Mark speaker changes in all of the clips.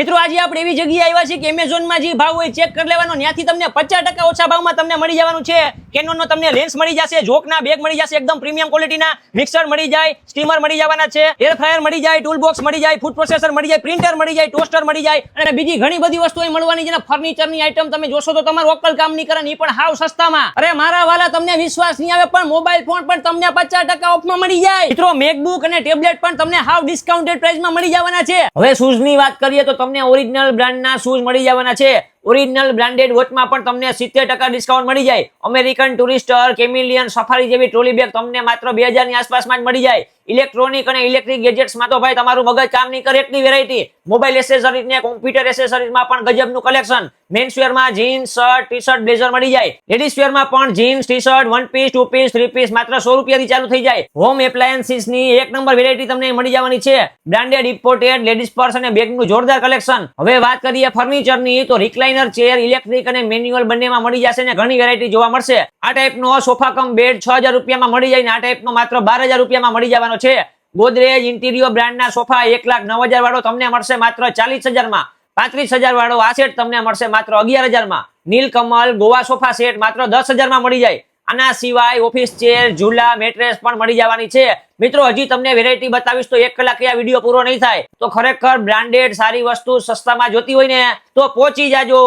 Speaker 1: મિત્રો આજે આપણે એવી જગ્યાએ આવ્યા છીએ કે એમેઝોનમાં જે ભાવ હોય ચેક કરી લેવાનો, ત્યાંથી તમને 50% ઓછા ભાવમાં તમને મળી જવાનું છે. કેનોનનો તમને લેન્સ મળી જશે, જોકના બેગ મળી જશે એકદમ પ્રીમિયમ ક્વોલિટીના, મિક્સર મળી જાય, સ્ટીમર મળી જવાના છે, એર ફ્રાયર મળી જાય, ટૂલ બોક્સ મળી જાય, ફૂડ પ્રોસેસર મળી જાય, પ્રિન્ટર મળી જાય, ટોસ્ટર મળી જાય અને બીજી ઘણી બધી વસ્તુઓ મળવાની છે. ફર્નિચરની આઈટમ તમે જોશો તો તમારું ઓકલ કામ નહીં કરે, એ પણ હાવ સસ્તામાં. અરે મારા વાલા, તમને વિશ્વાસ નહીં આવે પણ મોબાઈલ ફોન પણ તમને 50% ઓફમાં મળી જાય. મિત્રો મેકબુક અને ટેબ્લેટ પણ તમને હાવ ડિસ્કાઉન્ટેડ પ્રાઇસમાં મળી જવાના છે. હવે શૂઝની વાત કરીએ તો તમને ઓરિજિનલ બ્રાન્ડના શૂઝ મળી જવાના છે. ઓરિજિનલ બ્રાન્ડેડ વોચમાં પણ તમને 70% ડિસ્કાઉન્ટ મળી જાય. અમેરિકન ટુરિસ્ટર, કેમિલિયન, સફારી જેવી ટ્રોલી બેગ તમને માત્ર 2000 ની આસપાસમાં જ મળી જાય. ઇલેક્ટ્રોનિક અને ઇલેક્ટ્રિક ગેજેટ્સમાં તો ભાઈ તમારું મગજ કામ નહીં કરે એટલી વેરાયટી. મોબાઈલ એસેસરીઝ ને કોમ્પ્યુટર એસેસરીઝમાં પણ ગજબનું કલેક્શન. મેન્સ વેરમાં jeans, shirt, t shirt, blazer મળી જાય. લેડીઝ વેરમાં પણ jeans, t shirt, one piece, two piece, three piece માત્ર 100 રૂપિયાથી ચાલુ થઈ જાય. હોમ એપ્લાયન્સીસ ની એક નંબર વેરાયટી તમને મળી જવાની છે. બ્રાન્ડેડ, ઇમ્પોર્ટેડ લેડીઝ પર્સ અને બેગનું જોરદાર કલેક્શન. હવે વાત કરીએ ફર્નિચરની તો રિક્લાઇનર ચેર ઇલેક્ટ્રિક અને મેન્યુઅલ બંનેમાં મળી જશે ને ઘણી વેરાયટી જોવા મળશે. આ ટાઈપનો સોફા કમ બેડ 6000 રૂપિયામાં મળી જાય ને આ ટાઈપનો માત્ર 12000 રૂપિયામાં મળી જવાનો છે. ગોદરેજ ઇન્ટિરિયર બ્રાન્ડના સોફા 1,09,000 વાળો તમને મળશે માત્ર 40000 માં. 35000 વાળો આ સેટ તમને મળશે માત્ર 11000 માં. નીલકમલ ગોવા સોફા સેટ માત્ર 10000 માં મળી જાય. આના સિવાય ઓફિસ ચેર, ઝૂલા, મેટ્રેસ પણ મળી જવાની છે. મિત્રો હજી તમને વેરાયટી બતાવીશ તો 1 કલાક આ વિડીયો પૂરો નહીં થાય. તો ખરેખર બ્રાન્ડેડ સારી વસ્તુ સસ્તામાં જોતી હોય ને તો પહોંચી જાજો.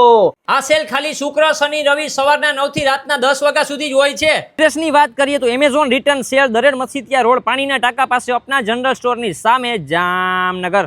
Speaker 1: આ સેલ ખાલી શુક્ર, શનિ, રવિ સવારના 9 થી રાતના 10 વાગ્યા સુધી જ હોય છે. એડ્રેસની વાત કરીએ તો Amazon return sale Dared Masitiya road, પાણીના ટાંકા પાસે, અપના જનરલ સ્ટોરની સામે, જામનગર.